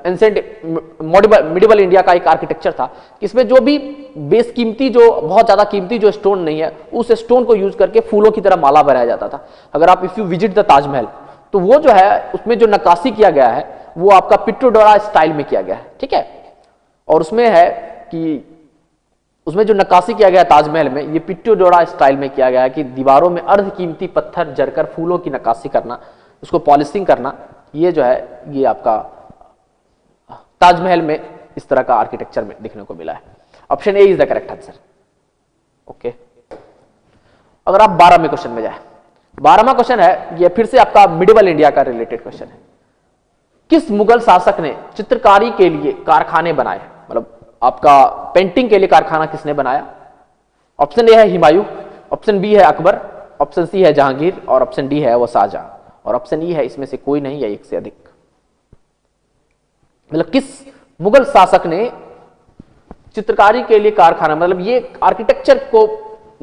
एंसेंट मिडिवल इंडिया का एक आर्किटेक्चर था। इसमें जो भी बेस कीमती, जो बहुत ज्यादा कीमती जो स्टोन नहीं है, उस स्टोन को यूज करके फूलों की तरह माला बनाया जाता था। अगर आप if you visit the Taj Mahal तो वो जो है उसमें जो नक्काशी किया गया है वो आपका पिट्रोडोरा स्टाइल में किया गया है, ठीक है। और उसमें है कि उसमें जो नक्काशी किया गया ताजमहल में, ये पिट्रोडोरा स्टाइल में किया गया है कि दीवारों में अर्धकीमती पत्थर जड़कर फूलों की नक्काशी करना, उसको पॉलिशिंग करना। ये जो है ये आपका ताजमहल में इस तरह का आर्किटेक्चर में देखने को मिला है। Option A is the correct answer. Okay, अगर आप 12वें क्वेश्चन में जाए, 12वां क्वेश्चन है, ये फिर से आपका मिडिवल इंडिया का रिलेटेड क्वेश्चन है। किस मुगल शासक ने चित्रकारी के लिए कारखाने बनाए? मतलब आपका पेंटिंग के लिए कारखाना किसने बनाया? ऑप्शन ए है हुमायूं, ऑप्शन बी है अकबर, ऑप्शन सी है जहांगीर और ऑप्शन डी है वो शाहजहां। और ऑप्शन ई है इसमें से कोई नहीं या एक से अधिक। मतलब किस मुगल शासक ने चित्रकारी के लिए कारखाना, मतलब ये आर्किटेक्चर को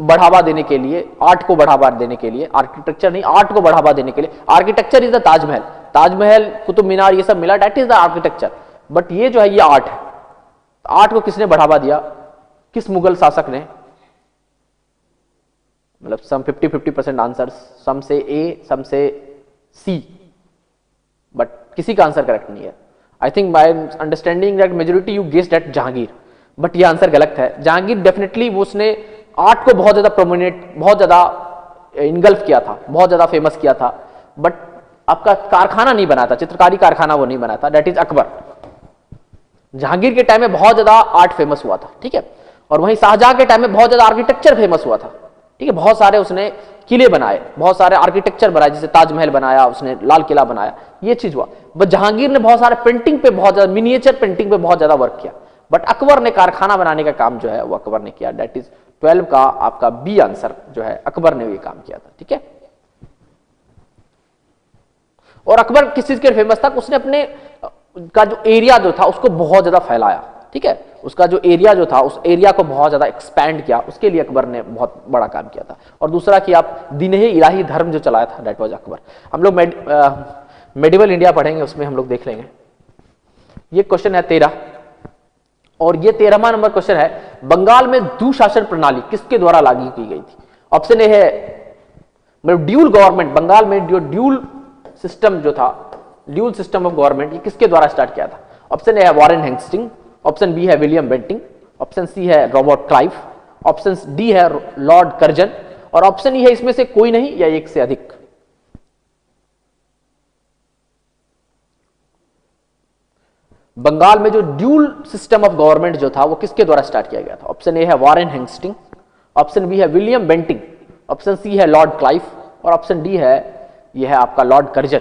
बढ़ावा देने के लिए, आर्ट को बढ़ावा देने के लिए, आर्किटेक्चर नहीं आर्ट को बढ़ावा देने के लिए। Architecture is the Taj Mahal, Taj Mahal Qutub Minar ये सब मिला, that is the architecture. But ये जो है ये आर्ट है। आर्ट को किसने बढ़ावा दिया? किस मुगल शासक ने? मतलब सम 50-50% आंसर्स, सम से ए, सम से सी, बट किसी का आंसर करेक्ट नहीं है। I think by understanding that majority you guessed at Jahangir, but ये आंसर गलत है। जहांगीर डेफिनेटली उसने आर्ट को बहुत ज्यादा प्रोमिनेंट, बहुत ज्यादा इनगल्फ किया था, बहुत ज्यादा फेमस किया था, बट आपका कारखाना नहीं बना था, चित्रकारी कारखाना वो नहीं बना था, दैट इज अकबर। जहांगीर के टाइम में बहुत ज्यादा आर्ट फेमस हुआ था, ठीक है। और वहीं शाहजहां के टाइम में बहुत ज्यादा आर्किटेक्चर फेमस हुआ था, ठीक है। बहुत सारे उसने किले बनाए, बहुत सारे आर्किटेक्चर बनाए, जैसे ताजमहल बनाया उसने, लाल किला बनाया, ये चीज हुआ। बट जहांगीर ने बहुत सारे पेंटिंग पे, बहुत ज्यादा मिनिएचर पेंटिंग पे बहुत ज्यादा वर्क किया। बट अकबर ने कारखाना बनाने का काम जो है वो अकबर ने किया। दैट इज 12 का आपका बी आंसर जो है, अकबर ने ये काम किया था, ठीक है। और अकबर किस चीज के लिए फेमस था? उसने अपने का जो एरिया जो था उसको बहुत ज्यादा फैलाया, ठीक है। उसका जो एरिया जो था, उस एरिया को बहुत ज्यादा एक्सपैंड किया, उसके लिए अकबर ने बहुत बड़ा काम किया था। और दूसरा कि आप दीन-ए इलाही धर्म जो चलाया था, दैट वाज अकबर। हम लोग मेडिवल इंडिया पढ़ेंगे, उसमें हम लोग देख लेंगे। ये क्वेश्चन है 13, और ये 13वां नंबर क्वेश्चन है, बंगाल में दुशासन प्रणाली किसके द्वारा लागू की गई थी? ऑप्शन ए है मतलब ड्यूल गवर्नमेंट, बंगाल में जो ड्यूल सिस्टम जो था, ड्यूल सिस्टम ऑफ गवर्नमेंट, ये किसके द्वारा स्टार्ट किया था? ऑप्शन ए है वॉरेन हेस्टिंग, ऑप्शन बी है विलियम बेंटिंग, ऑप्शन सी है रॉबर्ट क्लाइव, ऑप्शन डी है लॉर्ड कर्जन, और ऑप्शन ई है इसमें से कोई नहीं या एक से अधिक। बंगाल में जो ड्यूल सिस्टम ऑफ गवर्नमेंट जो था वो किसके द्वारा स्टार्ट किया गया था? ऑप्शन ए है वॉरेन हेस्टिंग, ऑप्शन बी है विलियम बेंटिंग, ऑप्शन सी है लॉर्ड क्लाइव, और ऑप्शन डी है यह है आपका Lord Curzon.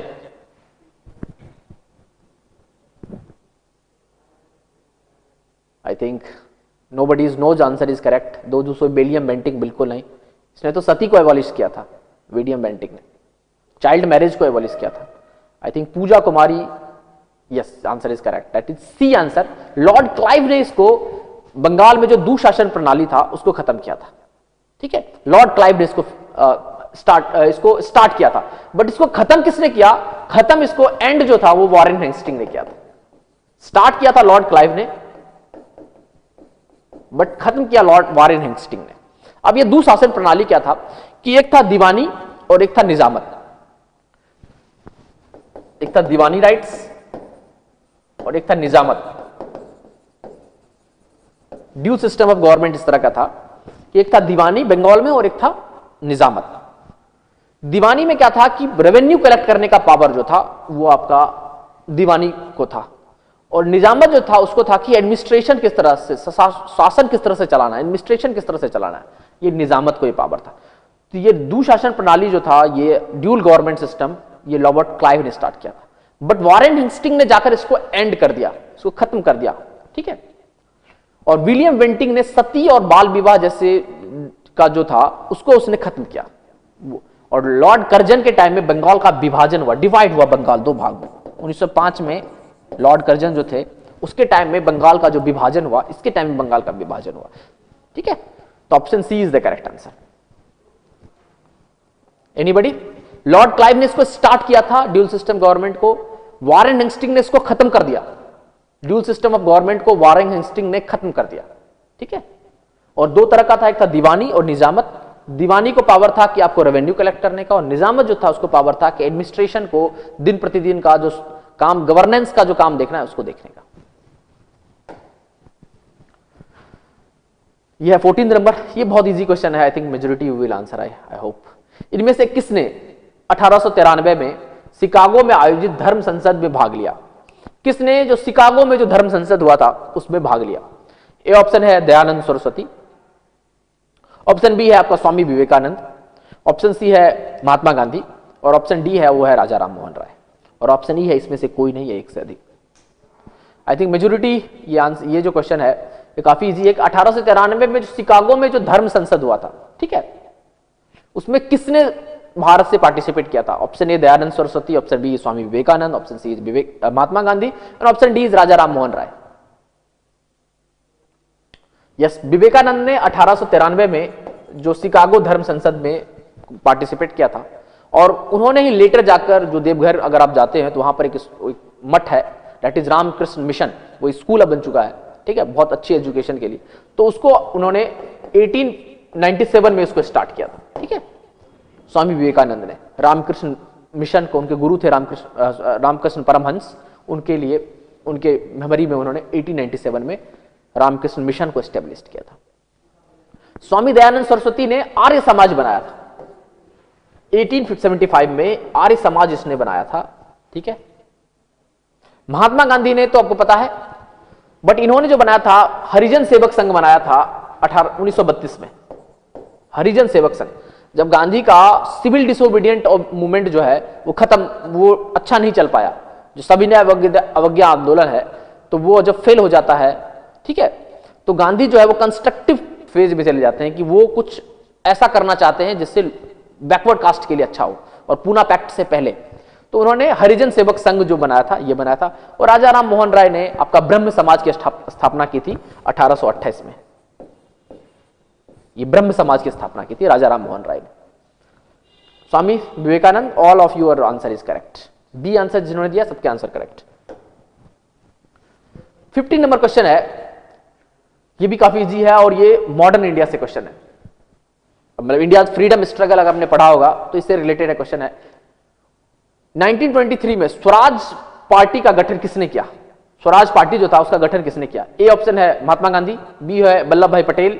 I think nobody knows answer is correct. दो दूसरे विलियम बेंटिंग बिल्कुल नहीं, इसने तो सती को एबॉलिश किया था, विलियम बेंटिंग ने चाइल्ड मैरिज को एबॉलिश किया था। I think Pooja Kumari, yes answer is correct, that is C answer. Lord Clive ने इसको, बंगाल में जो दुशासन प्रणाली था उसको खत्म किया था, ठीक है। लॉर्ड क्लाइव ने इसको स्टार्ट किया था, बट इसको खत्म किसने किया? खत्म इसको एंड जो था वो वॉरेन हेस्टिंग ने किया था। स्टार्ट किया था लॉर्ड क्लाइव ने, बट खत्म किया लॉर्ड वारेन हेस्टिंग ने। अब ये दुशासन प्रणाली क्या था कि एक था दीवानी और एक था निजामत, एक था दीवानी राइट्स और एक था निजामत। ड्यू सिस्टम ऑफ गवर्नमेंट इस तरह का था कि एक था दीवानी बंगाल में और एक था निजामत। दीवानी में क्या था कि रेवेन्यू कलेक्ट करने का पावर जो था वो आपका दीवानी को था, और निजामत जो था उसको था कि एडमिनिस्ट्रेशन किस तरह से, शासन किस तरह से चलाना है, एडमिनिस्ट्रेशन किस तरह से चलाना है, ये निजामत को ये पावर था। तो ये दुशासन प्रणाली जो था, ये ड्यूल गवर्नमेंट सिस्टम, ये रॉबर्ट क्लाइव ने स्टार्ट किया था, बट वारेन हेस्टिंग ने जाकर इसको एंड कर दिया, इसको खत्म कर दिया, ठीक है। और विलियम वेंटिंग ने सती और बाल विवाह जैसे का जो था उसको उसने खत्म किया। और लॉर्ड कर्जन के टाइम में बंगाल का विभाजन हुआ, डिवाइड हुआ बंगाल दो भाग में। 1905 में लॉर्ड कर्जन जो थे उसके टाइम में बंगाल का जो विभाजन हुआ, इसके टाइम में बंगाल का विभाजन हुआ, ठीक है। तो option C is the correct answer. Anybody? Lord Clive ने इसको स्टार्ट किया था ड्यूल सिस्टम गवर्नमेंट को, वारेन हेस्टिंग ने इसको खत्म कर दिया। ड्यूल सिस्टम ऑफ गवर्नमेंट को वारेन हेस्टिंग ने खत्म कर दिया, ठीक है। और दो तरह का था, एक था दीवानी और निजामत। दीवानी को पावर था कि आपको रेवेन्यू कलेक्ट करने का, और निजामत जो था उसको पावर था कि एडमिनिस्ट्रेशन को दिन प्रतिदिन का जो काम, गवर्नेंस का जो काम देखना है उसको देखने का। यह 14 नंबर, ये बहुत इजी क्वेश्चन है, I think majority you will answer, I hope. इनमें से किसने 1893 में शिकागो में आयोजित धर्म संसद में भाग लिया? किसने जो शिकागो में जो धर्म संसद हुआ था उसमें भाग लिया? ए ऑप्शन है दयानंद सरस्वती, ऑप्शन बी है आपका स्वामी विवेकानंद, ऑप्शन सी है महात्मा गांधी, और ऑप्शन डी है वो है राजा राम मोहन राय, और ऑप्शन ई है इसमें से कोई नहीं है, एक से अधिक। आई थिंक मेजोरिटी ये जो क्वेश्चन है ये काफी इजी है। 1893 में शिकागो में जो धर्म संसद हुआ था, ठीक है, उसमें किसने भारत से पार्टिसिपेट किया था? Option A Dayanand Saraswati, option B Swami Vivekananda, option C Mahatma Gandhi, और option D is Raja Ram Mohan Roy. Yes, Vivekananda ने 1893 में जो शिकागो धर्म संसद में पार्टिसिपेट किया था, और उन्होंने ही लेटर जाकर, जो देवघर अगर आप जाते हैं तो वहां पर एक मठ है, दैट इज रामकृष्ण मिशन, वो स्कूल अब बन चुका है, ठीक है, बहुत अच्छी एजुकेशन के लिए। तो उसको उन्होंने 1897 में उसको स्टार्ट किया था, ठीक है, स्वामी विवेकानंद ने। रामकृष्ण मिशन को, उनके गुरु थे रामकृष्ण परमहंस, उनके लिए, उनके मेमोरी में उन्होंने 1897 में रामकृष्ण मिशन को एस्टेब्लिश किया था। स्वामी दयानंद सरस्वती ने आर्य समाज बनाया था, 1875 में आर्य समाज इसने बनाया था, ठीक है। महात्मा गांधी ने तो आपको पता है, बट इन्होंने जो बनाया था हरिजन सेवक संघ बनाया था 1932 में, हरिजन सेवक संघ। जब गांधी का सिविल डिसोबीडियंट मूवमेंट जो है वो खत्म, वो अच्छा नहीं चल पाया, जो सविनय अवज्ञा आंदोलन है, तो वो जब फेल हो जाता है, ठीक है, तो गांधी जो है वो कंस्ट्रक्टिव फेज में चले जाते हैं कि वो कुछ ऐसा करना चाहते हैं जिससे बैकवर्ड कास्ट के लिए अच्छा हो, और पूना पैक्ट से पहले। तो उन्होंने हरिजन सेवक संघ जो बनाया था, ये बनाया था, और राजा राम मोहन राय ने आपका ब्रह्म समाज की स्थापना की थी 1828 में। ये ब्रह्म समाज की स्थापना की थी राजा राम मोहन राय ने। Swami Vivekananda, all of your answer is correct. B answer जिन्होंने दिया सबके आंसर करेक्ट। 15 नंबर क्वेश्चन है, ये भी काफी इजी है, और ये मॉडर्न इंडिया से क्वेश्चन है, मतलब इंडिया फ्रीडम स्ट्रगल अगर आपने पढ़ा होगा तो इससे रिलेटेड है क्वेश्चन है। 1923 में स्वराज पार्टी का गठन किसने किया? स्वराज पार्टी जो था उसका गठन किसने किया? ए ऑप्शन है महात्मा गांधी, बी है वल्लभ भाई पटेल,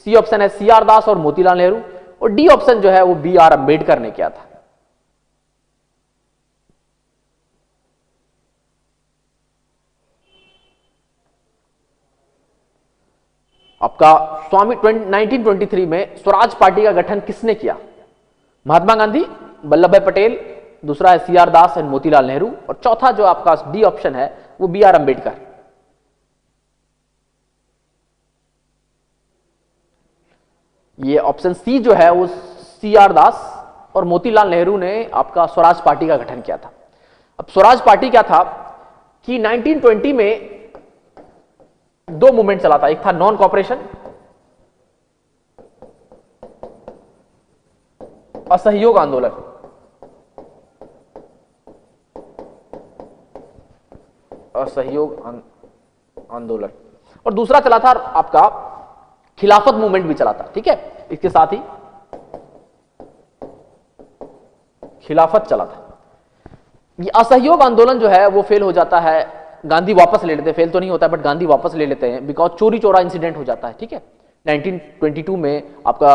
सी ऑप्शन है सी आर दास और मोतीलाल नेहरू, और डी ऑप्शन जो है वो बी आर अंबेडकर ने किया था। आपका स्वामी 1923 में स्वराज पार्टी का गठन किसने किया? महात्मा गांधी, वल्लभ भाई पटेल, दूसरा है C R Das and Motilal Nehru, और चौथा जो आपका डी ऑप्शन है वो बी आर अंबेडकर। ये ऑप्शन सी जो है वो सी आर दास और मोतीलाल नेहरू ने आपका स्वराज पार्टी का गठन किया था। अब स्वराज पार्टी क्या था कि 1920 में दो मूवमेंट चला था, एक था नॉन कॉपरेशन, असहयोग आंदोलन, असहयोग आंदोलन, और दूसरा चला था आपका खिलाफत मूवमेंट भी चला था, ठीक है, इसके साथ ही खिलाफत चला था। ये असहयोग आंदोलन जो है वो फेल हो जाता है, गांधी वापस ले लेते हैं, फेल तो नहीं होता बट गांधी वापस ले लेते हैं बिकॉज चोरी चोरा इंसिडेंट हो जाता है, ठीक है। 1922 में आपका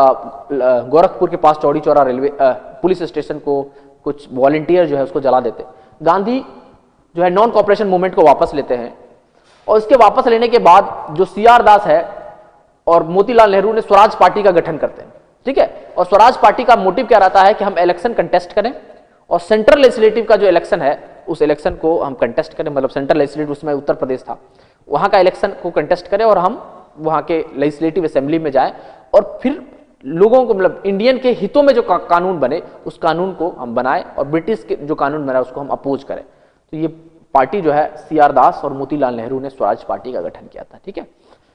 गोरखपुर के पास चौड़ी चौरा रेलवे पुलिस स्टेशन को कुछ वॉलंटियर जो है उसको जला देते। गांधी जो है नॉन कॉपरेशन मूवमेंट को वापस लेते हैं और इसके वापस लेने के बाद जो CR दास है और मोतीलाल नेहरू ने स्वराज पार्टी का गठन करते हैं, ठीक है। और स्वराज पार्टी का मोटिव क्या रहता है कि हम इलेक्शन कंटेस्ट करें और सेंट्रल लेजिस्लेटिव का जो इलेक्शन है उस इलेक्शन को हम कंटेस्ट करें, मतलब सेंट्रल लेजिस्लेटिव उसमें उत्तर प्रदेश था, वहां का इलेक्शन को कंटेस्ट करें और हम वहां के लेजिस्लेटिव असेंबली में जाएं और फिर लोगों को, मतलब इंडियन के हितों में जो कानून बने उस कानून को हम बनाएं और ब्रिटिश के जो कानून बना उसको हम अपोज करें। तो ये पार्टी जो है CR दास और मोतीलाल नेहरू ने स्वराज पार्टी का गठन किया था, ठीक है।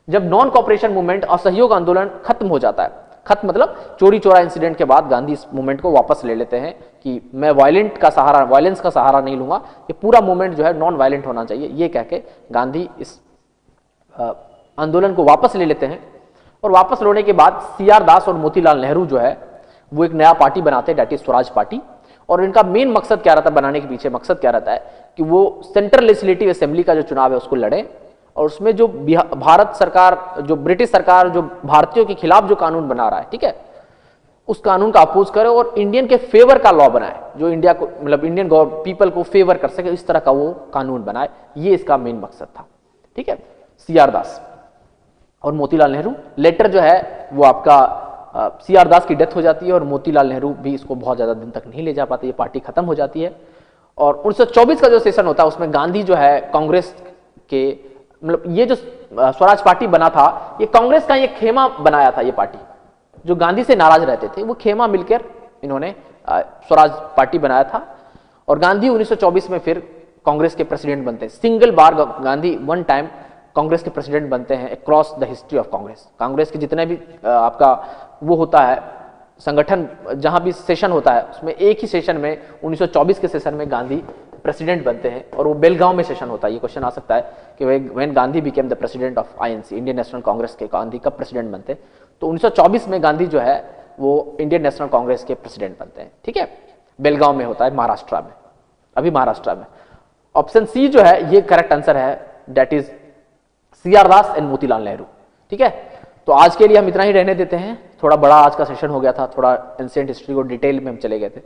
जब नॉन कॉपरेशन मूवमेंट, असहयोग आंदोलन खत्म हो जाता है, खत्म मतलब चोरी चोरा इंसिडेंट के बाद गांधी इस मूवमेंट को वापस ले लेते हैं कि मैं वायलेंस का सहारा नहीं लूंगा, ये पूरा मूवमेंट जो है नॉन वायलेंट होना चाहिए, ये कह के गांधी इस आंदोलन को वापस ले लेते हैं। और वापस लेने के बाद CR दास और मोतीलाल नेहरू जो है वो एक नया पार्टी बनाते हैं, डेट इज स्वराज पार्टी। और इनका मेन मकसद क्या रहता है, बनाने के पीछे मकसद क्या रहता है कि वो सेंट्रल लेजिस्लेटिव असेंबली का जो चुनाव है उसको लड़े और उसमें जो भारत सरकार, जो ब्रिटिश सरकार जो भारतीयों के खिलाफ जो कानून बना रहा है, ठीक है, उस कानून का अपोज करे और इंडियन के फेवर का लॉ बनाए, जो इंडिया को, मतलब इंडियन पीपल को फेवर कर सके, इस तरह का वो कानून बनाए, ये इसका मेन मकसद था, ठीक है। CR दास और मोतीलाल नेहरू, लेटर जो है वो आपका CR दास की डेथ हो जाती है और मोतीलाल नेहरू भी इसको बहुत ज्यादा दिन तक नहीं ले जा पाते, ये पार्टी खत्म हो जाती है। और 1924 का जो सेशन होता है उसमें गांधी जो है कांग्रेस के, मतलब ये जो स्वराज पार्टी बना था ये कांग्रेस का ये खेमा बनाया था, ये पार्टी जो गांधी से नाराज रहते थे वो खेमा मिलकर इन्होंने स्वराज पार्टी बनाया था। और गांधी 1924 में फिर कांग्रेस के प्रेसिडेंट बनते हैं, सिंगल बार गांधी वन टाइम कांग्रेस के प्रेसिडेंट बनते हैं across the history of Congress. Congress के जितने भी आपका वो होता है संगठन, जहां भी सेशन होता है उसमें एक ही सेशन में 1924 के सेशन में गांधी प्रेसिडेंट बनते हैं और वो बेलगांव में सेशन होता है। ये क्वेश्चन आ सकता है कि when Gandhi became the president of INC, Indian national Congress के गांधी कब प्रेसिडेंट बनते हैं, तो 1924 में गांधी जो है वो इंडियन नेशनल कांग्रेस के प्रेसिडेंट बनते हैं, ठीक है। बेलगांव में होता है, महाराष्ट्र में, अभी महाराष्ट्र में। ऑप्शन C जो है ये करेक्ट आंसर है, that is CR Das and Motilal Nehru, ठीक है। तो आज के लिए हम इतना ही रहने देते हैं, थोड़ा बड़ा आज का सेशन हो गया था, थोड़ा एंशिएंट हिस्ट्री को डिटेल में हम चले गए थे,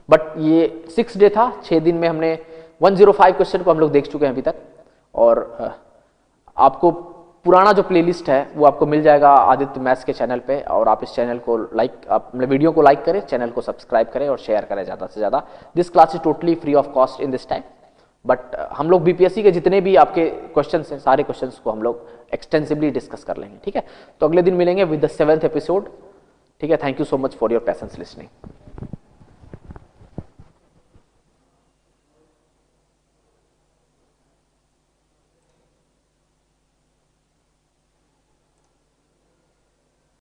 बट ये 6 डे था, 6 दिन में हमने 105 क्वेश्चन को हम लोग देख चुके हैं अभी तक। और आपको पुराना जो प्लेलिस्ट है वो आपको मिल जाएगा आदित्य मैथ्स के चैनल पे, और आप इस चैनल को वीडियो को लाइक करें, चैनल को सब्सक्राइब करें और शेयर करें ज़्यादा से ज़्यादा। This class is totally free of cost in this time, but हम लोग BPSC के जितने भी आपके क्वेश्चंस हैं सारे क्वेश्चंस को हम लोग एक्सटेंसिवली डिस्कस कर लेंगे, ठीक है। तो अगले दिन मिलेंगे विद द 7th एपिसोड, ठीक है। Thank you so much for your patience listening.